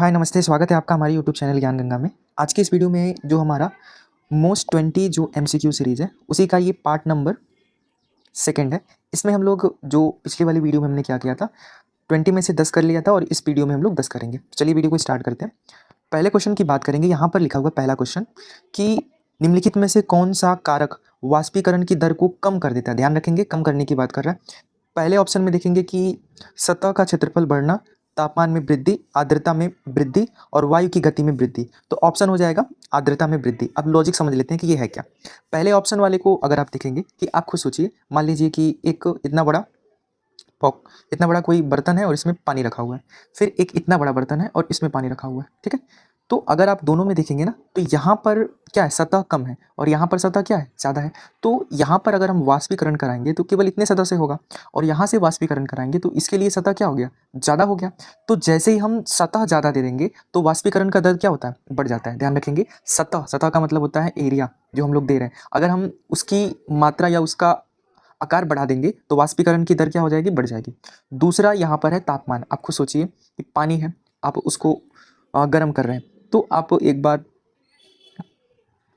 हाय नमस्ते, स्वागत है आपका हमारे यूट्यूब चैनल ज्ञान गंगा में। आज के इस वीडियो में जो हमारा मोस्ट 20 जो एमसीक्यू सीरीज़ है उसी का ये पार्ट नंबर सेकंड है। इसमें हम लोग जो पिछली वाली वीडियो में हमने क्या किया था, 20 में से 10 कर लिया था और इस वीडियो में हम लोग 10 करेंगे। चलिए वीडियो को स्टार्ट करते हैं। पहले क्वेश्चन की बात करेंगे। यहाँ पर लिखा हुआ पहला क्वेश्चन कि निम्नलिखित में से कौन सा कारक वाष्पीकरण की दर को कम कर देता है। ध्यान रखेंगे, कम करने की बात कर रहा है। पहले ऑप्शन में देखेंगे कि सतह का क्षेत्रफल बढ़ना, तापमान में वृद्धि, आर्द्रता में वृद्धि और वायु की गति में वृद्धि। तो ऑप्शन हो जाएगा आर्द्रता में वृद्धि। अब लॉजिक समझ लेते हैं कि ये है क्या। पहले ऑप्शन वाले को अगर आप देखेंगे कि आप खुद सोचिए, मान लीजिए कि एक इतना बड़ा कोई बर्तन है और इसमें पानी रखा हुआ है, फिर एक इतना बड़ा बर्तन है और इसमें पानी रखा हुआ है, ठीक है। तो अगर आप दोनों में देखेंगे ना, तो यहाँ पर क्या है, सतह कम है और यहाँ पर सतह क्या है, ज़्यादा है। तो यहाँ पर अगर हम वाष्पीकरण कराएंगे तो केवल इतने सतह से होगा और यहाँ से वाष्पीकरण कराएंगे तो इसके लिए सतह क्या हो गया, ज़्यादा हो गया। तो जैसे ही हम सतह ज़्यादा दे देंगे तो वाष्पीकरण का दर क्या होता है, बढ़ जाता है। ध्यान रखेंगे, सतह का मतलब होता है एरिया जो हम लोग दे रहे हैं। अगर हम उसकी मात्रा या उसका आकार बढ़ा देंगे तो वाष्पीकरण की दर क्या हो जाएगी, बढ़ जाएगी। दूसरा यहाँ पर है तापमान। आप खुद सोचिए कि पानी है, आप उसको गर्म कर रहे हैं, तो आप एक बार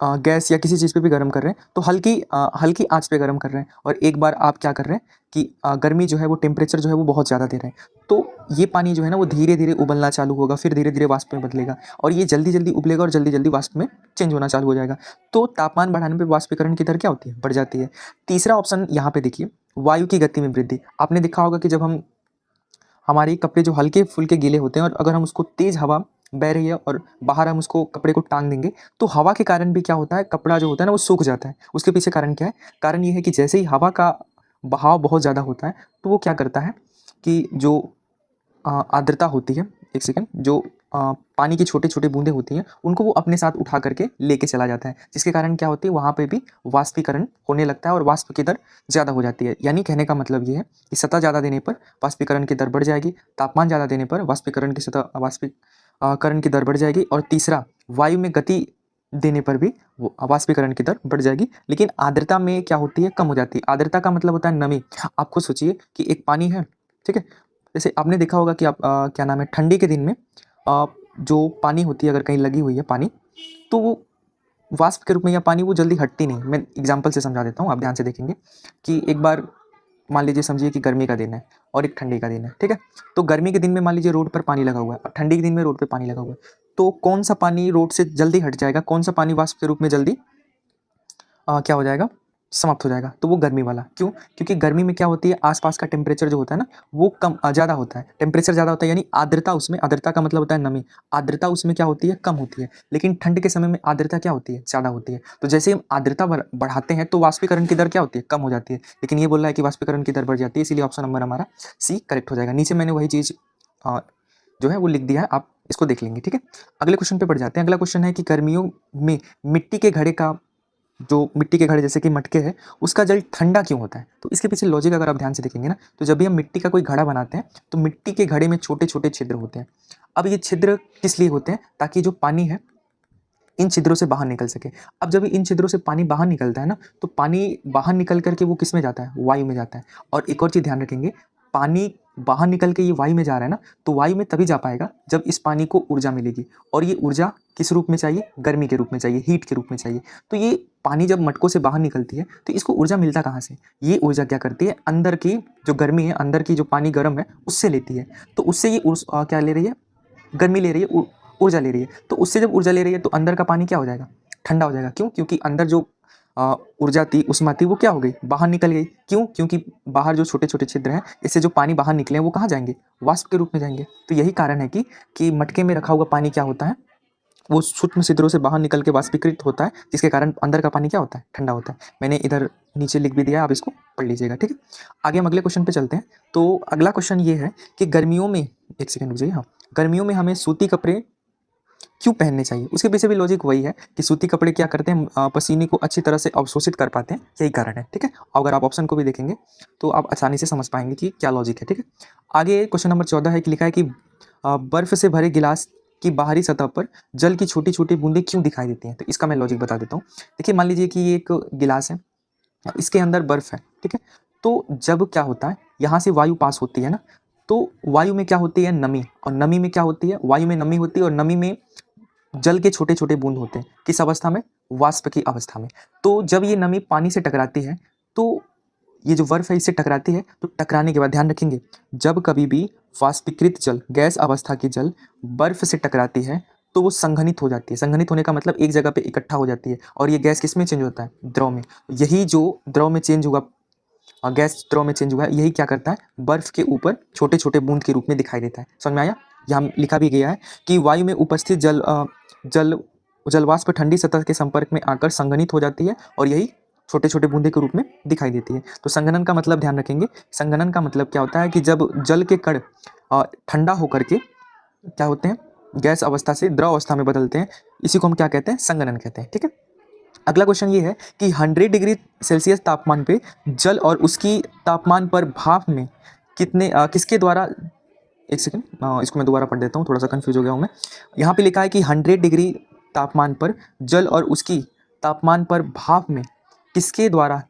गैस या किसी चीज़ पे भी गर्म कर रहे हैं तो हल्की आंच पे गर्म कर रहे हैं, और एक बार आप क्या कर रहे हैं कि गर्मी जो है वो टेम्परेचर जो है वो बहुत ज़्यादा दे रहे हैं। तो ये पानी जो है ना वो धीरे धीरे उबलना चालू होगा, फिर धीरे धीरे वाष्प में बदलेगा और ये जल्दी जल्दी उबलेगा और जल्दी जल्दी वाष्प में चेंज होना चालू हो जाएगा। तो तापमान बढ़ाने पर वाष्पीकरण की दर क्या होती है, बढ़ जाती है। तीसरा ऑप्शन यहाँ पे देखिए, वायु की गति में वृद्धि। आपने देखा होगा कि जब हमारे कपड़े जो हल्के फुल्के गीले होते हैं और अगर हम उसको तेज़ हवा बह रही है और बाहर हम उसको कपड़े को टांग देंगे तो हवा के कारण भी क्या होता है, कपड़ा जो होता है ना वो सूख जाता है। उसके पीछे कारण क्या है, कारण ये है कि जैसे ही हवा का बहाव बहुत ज़्यादा होता है तो वो क्या करता है कि जो आर्द्रता होती है, एक सेकंड, जो पानी की छोटी छोटी बूंदें होती हैं उनको वो अपने साथ उठा करके लेके चला जाता है, जिसके कारण क्या होती है, वहाँ पे भी वाष्पीकरण होने लगता है और वाष्प की दर ज़्यादा हो जाती है। यानी कहने का मतलब ये है कि सतह ज़्यादा देने पर वाष्पीकरण की दर बढ़ जाएगी, तापमान ज़्यादा देने पर वाष्पीकरण की दर बढ़ जाएगी, और तीसरा वायु में गति देने पर भी वाष्पीकरण की दर बढ़ जाएगी। लेकिन आर्द्रता में क्या होती है, कम हो जाती है। आर्द्रता का मतलब होता है नमी। आप खुद सोचिए कि एक पानी है, ठीक है। जैसे आपने देखा होगा कि आप क्या नाम है, ठंडी के दिन में जो पानी होती है अगर कहीं लगी हुई है पानी, तो वो वाष्प के रूप में या पानी वो जल्दी हटती नहीं। मैं एग्जांपल से समझा देता हूँ, आप ध्यान से देखेंगे कि एक बार मान लीजिए, समझिए कि गर्मी का दिन है और एक ठंडी का दिन है, ठीक है। तो गर्मी के दिन में मान लीजिए रोड पर पानी लगा हुआ है और ठंडी के दिन में रोड पे पानी लगा हुआ है, तो कौन सा पानी रोड से जल्दी हट जाएगा, कौन सा पानी वाष्प के रूप में जल्दी क्या हो जाएगा, समाप्त हो जाएगा, तो वो गर्मी वाला। क्यों? क्योंकि गर्मी में क्या होती है, आसपास का टेम्परेचर जो होता है ना वो कम ज़्यादा होता है, टेम्परेचर ज़्यादा होता है, यानी आर्द्रता उसमें, आर्द्रता का मतलब होता है नमी, आर्द्रता उसमें क्या होती है, कम होती है। लेकिन ठंड के समय में आर्द्रता क्या होती है, ज़्यादा होती है। तो जैसे हम आर्द्रता बढ़ाते हैं तो वाष्पीकरण की दर क्या होती है, कम हो जाती है। लेकिन ये बोल रहा है कि वाष्पीकरण की दर बढ़ जाती है, इसीलिए ऑप्शन नंबर हमारा सी करेक्ट हो जाएगा। नीचे मैंने वही चीज़ जो है वो लिख दिया है, आप इसको देख लेंगे, ठीक है। अगले क्वेश्चन पे बढ़ जाते हैं। अगला क्वेश्चन है कि गर्मियों में मिट्टी के घड़े का, जो मिट्टी के घड़े जैसे कि मटके हैं, उसका जल ठंडा क्यों होता है। तो इसके पीछे लॉजिक अगर आप ध्यान से देखेंगे ना, तो जब भी हम मिट्टी का कोई घड़ा बनाते हैं तो मिट्टी के घड़े में छोटे छोटे छिद्र होते हैं। अब ये छिद्र किस लिए होते हैं, ताकि जो पानी है इन छिद्रों से बाहर निकल सके। अब जब इन छिद्रों से पानी बाहर निकलता है ना, तो पानी बाहर निकल करके वो किस में जाता है, वायु में जाता है। और एक और चीज़ ध्यान रखेंगे, पानी बाहर निकल के ये वायु में जा रहा है ना, तो वायु में तभी जा पाएगा जब इस पानी को ऊर्जा मिलेगी, और ये ऊर्जा किस रूप में चाहिए, गर्मी के रूप में चाहिए, हीट के रूप में चाहिए। तो ये पानी जब मटकों से बाहर निकलती है तो इसको ऊर्जा मिलता कहाँ से, ये ऊर्जा क्या करती है, अंदर की जो गर्मी है, अंदर की जो पानी गर्म है उससे लेती है। तो उससे ये क्या ले रही है, गर्मी ले रही है, ऊर्जा ले रही है। तो उससे जब ऊर्जा ले रही है तो अंदर का पानी क्या हो जाएगा, ठंडा हो जाएगा। क्यों? क्योंकि अंदर जो ऊर्जा थी, उष्मा थी, वो क्या हो गई, बाहर निकल गई। क्यों? क्योंकि बाहर जो छोटे छोटे छिद्र हैं, इससे जो पानी बाहर निकले हैं वो कहाँ जाएंगे, वाष्प के रूप में जाएंगे। तो यही कारण है कि मटके में रखा हुआ पानी क्या होता है, वो सूक्ष्म छिद्रों से बाहर निकल के वाष्पीकृत होता है, जिसके कारण अंदर का पानी क्या होता है, ठंडा होता है। मैंने इधर नीचे लिख भी दिया, आप इसको पढ़ लीजिएगा, ठीक है। आगे हम अगले क्वेश्चन पे चलते हैं। तो अगला क्वेश्चन ये है कि गर्मियों में, एक सेकंड रुक जाइए, हाँ, गर्मियों में हमें सूती कपड़े क्यों पहनने चाहिए। उसके पीछे भी लॉजिक वही है कि सूती कपड़े क्या करते हैं, पसीने को अच्छी तरह से अवशोषित कर पाते हैं, यही कारण है, ठीक है। अगर आप ऑप्शन को भी देखेंगे तो आप आसानी से समझ पाएंगे कि क्या लॉजिक है, ठीक है। आगे क्वेश्चन नंबर 14 है कि लिखा है कि बर्फ से भरे गिलास की बाहरी सतह पर जल की छोटी छोटी बूंदें क्यों दिखाई देती हैं। तो इसका मैं लॉजिक बता देता हूँ। देखिए, मान लीजिए कि ये एक गिलास है, इसके अंदर बर्फ है, ठीक है। तो जब क्या होता है, यहाँ से वायु पास होती है ना, तो वायु में क्या होती है, नमी, और नमी में क्या होती है, वायु में नमी होती है और नमी में जल के छोटे छोटे बूंद होते हैं। किस अवस्था में, वाष्प की अवस्था में। तो जब ये नमी पानी से टकराती है तो ये जो बर्फ है इससे टकराती है, तो टकराने के बाद ध्यान रखेंगे, जब कभी भी वाष्पीकृत जल, गैस अवस्था की जल बर्फ से टकराती है तो वो संघनित हो जाती है। संघनित होने का मतलब एक जगह पे इकट्ठा हो जाती है, और ये गैस किस में चेंज होता है, द्रव में। यही जो द्रव में चेंज हुआ, गैस द्रव में चेंज हुआ है, यही क्या करता है, बर्फ के ऊपर छोटे छोटे बूंद के रूप में दिखाई देता है। समझ में आया। यहाँ लिखा भी गया है कि वायु में उपस्थित जल जलवाष्प ठंडी सतह के संपर्क में आकर संघनित हो जाती है और यही छोटे छोटे बूंदे के रूप में दिखाई देती है। तो संघनन का मतलब ध्यान रखेंगे, संघनन का मतलब क्या होता है कि जब जल के कण ठंडा होकर के क्या होते हैं, गैस अवस्था से द्रव अवस्था में बदलते हैं, इसी को हम क्या कहते हैं, संघनन कहते हैं। ठीक है। अगला क्वेश्चन ये है कि 100 डिग्री सेल्सियस तापमान पे जल और उसकी तापमान पर भाप में किसके द्वारा, एक सेकंड, इसको मैं दोबारा पढ़ देता हूँ, थोड़ा सा कंफ्यूज हो गया हूँ मैं। यहाँ पे लिखा है कि 100 डिग्री तापमान पर जल और उसकी तापमान पर भाप में किसके द्वारा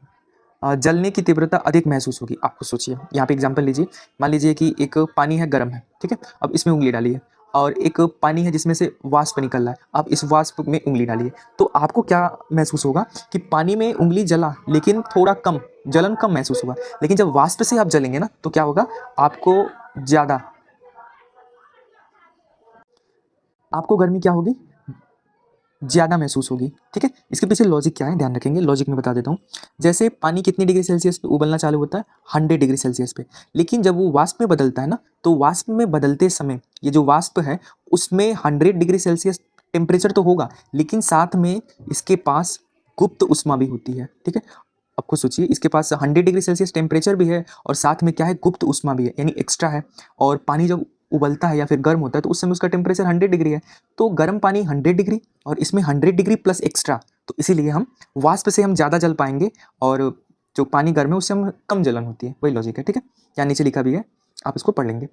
जलने की तीव्रता अधिक महसूस होगी। आपको सोचिए, यहाँ पे एग्जांपल लीजिए, मान लीजिए कि एक पानी है, गर्म है, ठीक है। अब इसमें उंगली डालिए, और एक पानी है जिसमें से वाष्प निकल रहा है, आप इस वाष्प में उंगली डालिए, तो आपको क्या महसूस होगा कि पानी में उंगली जला लेकिन थोड़ा कम, जलन कम महसूस होगा। लेकिन जब वाष्प से आप जलेंगे ना तो क्या होगा, आपको गर्मी क्या होगी, ज़्यादा महसूस होगी। ठीक है। इसके पीछे लॉजिक क्या है, ध्यान रखेंगे, लॉजिक में बता देता हूँ। जैसे पानी कितनी डिग्री सेल्सियस पे उबलना चालू होता है, 100 डिग्री सेल्सियस पे, लेकिन जब वो वाष्प में बदलता है ना, तो वाष्प में बदलते समय ये जो वाष्प है उसमें 100 डिग्री सेल्सियस टेम्परेचर तो होगा, लेकिन साथ में इसके पास गुप्त उष्मा भी होती है। ठीक है। आपको सोचिए, इसके पास 100 डिग्री सेल्सियस टेम्परेचर भी है और साथ में क्या है, गुप्त उष्मा भी है, यानी एक्स्ट्रा है। और पानी जब उबलता है या फिर गर्म होता है तो उस समय उसका टेम्परेचर 100 डिग्री है, तो गर्म पानी 100 डिग्री और इसमें 100 डिग्री प्लस एक्स्ट्रा, तो इसीलिए हम वाष्प से हम ज़्यादा जल पाएंगे और जो पानी गर्म है उससे हम कम जलन होती है। वही लॉजिक है। ठीक है। यहाँ नीचे लिखा भी है, आप इसको पढ़ लेंगे।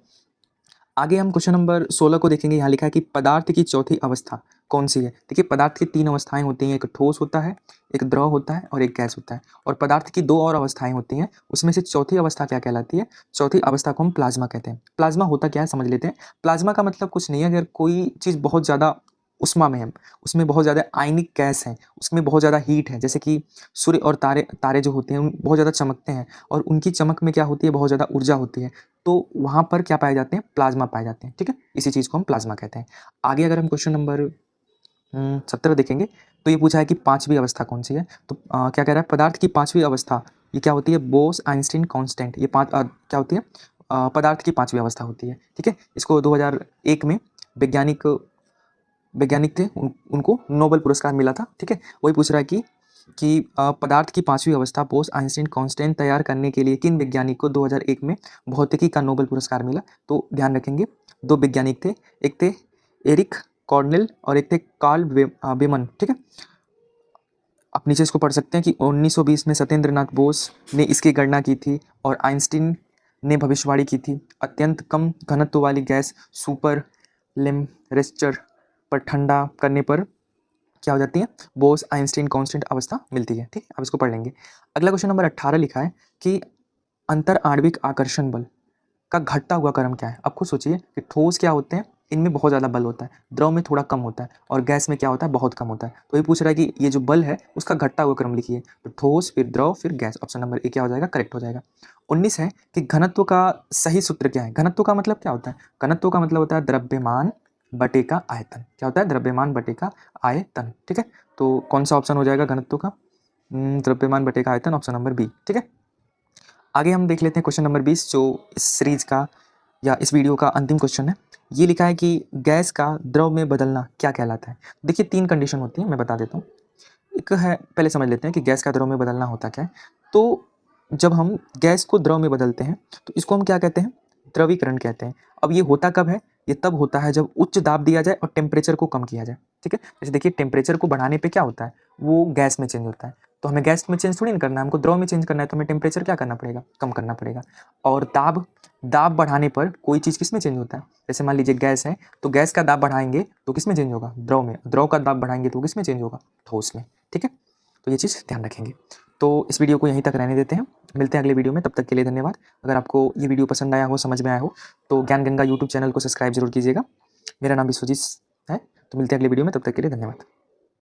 आगे हम क्वेश्चन नंबर 16 को देखेंगे। यहाँ लिखा है कि पदार्थ की चौथी अवस्था कौन सी है। देखिए, पदार्थ की 3 अवस्थाएं होती हैं, एक ठोस होता है, एक द्रव होता है और एक गैस होता है। और पदार्थ की 2 और अवस्थाएं होती हैं, उसमें से चौथी अवस्था क्या कहलाती है, चौथी अवस्था को हम प्लाज्मा कहते हैं। प्लाज्मा होता क्या है समझ लेते हैं। प्लाज्मा का मतलब कुछ नहीं है, अगर कोई चीज़ बहुत ज़्यादा उष्मा में है, उसमें बहुत ज़्यादा आयनिक गैस है, उसमें बहुत ज़्यादा हीट है, जैसे कि सूर्य और तारे तारे जो होते हैं बहुत ज़्यादा चमकते हैं और उनकी चमक में क्या होती है, बहुत ज़्यादा ऊर्जा होती है, तो वहाँ पर क्या पाए जाते हैं, प्लाज्मा पाए जाते हैं। ठीक है। इसी चीज़ को हम प्लाज्मा कहते हैं। आगे अगर हम क्वेश्चन नंबर 17 देखेंगे तो ये पूछा है कि 5वीं अवस्था कौन सी है। तो क्या कह रहा है, पदार्थ की 5वीं अवस्था ये क्या होती है, बोस आइंस्टीन कांस्टेंट। ये क्या होती है, पदार्थ की 5वीं अवस्था होती है। ठीक है। इसको 2001 में वैज्ञानिक थे, उनको नोबेल पुरस्कार मिला था। ठीक है। वही पूछ रहा है कि पदार्थ की 5वीं अवस्था बोस आइंस्टीन कांस्टेंट तैयार करने के लिए किन वैज्ञानिक को 2001 में भौतिकी का नोबेल पुरस्कार मिला। तो ध्यान रखेंगे, 2 वैज्ञानिक थे, एक थे एरिक कॉर्नेल और एक थे कार्ल बेमन। ठीक है। आप नीचे इसको पढ़ सकते हैं कि 1920 में सत्येंद्र नाथ बोस ने इसकी गणना की थी और आइंस्टीन ने भविष्यवाणी की थी, अत्यंत कम घनत्व वाली गैस सुपर लेम्बरेचर पर ठंडा करने पर क्या हो जाती है, बोस आइंस्टीन कांस्टेंट अवस्था मिलती है। ठीक है। अब इसको पढ़ लेंगे। अगला क्वेश्चन नंबर 18 लिखा है कि अंतर आणविक आकर्षण बल का घटता हुआ क्रम क्या है। अब खुद सोचिए कि ठोस क्या होते हैं, इनमें बहुत ज़्यादा बल होता है, द्रव में थोड़ा कम होता है और गैस में क्या होता है, बहुत कम होता है। तो ये पूछ रहा है कि ये जो बल है उसका घटता हुआ क्रम लिखिए। तो ठोस, फिर द्रव, फिर गैस। ऑप्शन नंबर ए क्या हो जाएगा, करेक्ट हो जाएगा। 19 है कि घनत्व का सही सूत्र क्या है। घनत्व का मतलब क्या होता है, घनत्व का मतलब होता है द्रव्यमान बटे का आयतन। क्या होता है, द्रव्यमान बटे का आयतन। ठीक है। तो कौन सा ऑप्शन हो जाएगा घनत्व का, द्रव्यमान बटे का आयतन, ऑप्शन नंबर बी। ठीक है। आगे हम देख लेते हैं क्वेश्चन नंबर 20, जो इस सीरीज का या इस वीडियो का अंतिम क्वेश्चन है। ये लिखा है कि गैस का द्रव में बदलना क्या कहलाता है। देखिए, 3 कंडीशन होती है, मैं बता देता हूँ। एक है, पहले समझ लेते हैं कि गैस का द्रव में बदलना होता क्या है। तो जब हम गैस को द्रव में बदलते हैं तो इसको हम क्या कहते हैं, द्रवीकरण कहते हैं। अब ये होता कब है, ये तब होता है जब उच्च दाब दिया जाए और टेम्परेचर को कम किया जाए। ठीक है। जैसे देखिए, टेम्परेचर को बढ़ाने पे क्या होता है, वो गैस में चेंज होता है, तो हमें गैस में चेंज थोड़ी ना करना है, हमको द्रव में चेंज करना है, तो हमें टेम्परेचर क्या करना पड़ेगा, कम करना पड़ेगा। और दाब बढ़ाने पर कोई चीज़ किस में चेंज होता है, जैसे मान लीजिए गैस है, तो गैस का दाब बढ़ाएंगे तो किस में चेंज होगा, द्रव में। द्रव का दाब बढ़ाएंगे तो किस में चेंज होगा, ठोस में। ठीक है। तो ये चीज़ ध्यान रखेंगे। तो तो इस वीडियो को यहीं तक रहने देते हैं, मिलते हैं अगले वीडियो में, तब तक के लिए धन्यवाद। अगर आपको ये वीडियो पसंद आया हो, समझ में आया हो, तो ज्ञान गंगा यूट्यूब चैनल को सब्सक्राइब जरूर कीजिएगा। मेरा नाम विश्वजीत है। तो मिलते हैं अगले वीडियो में, तब तक के लिए धन्यवाद।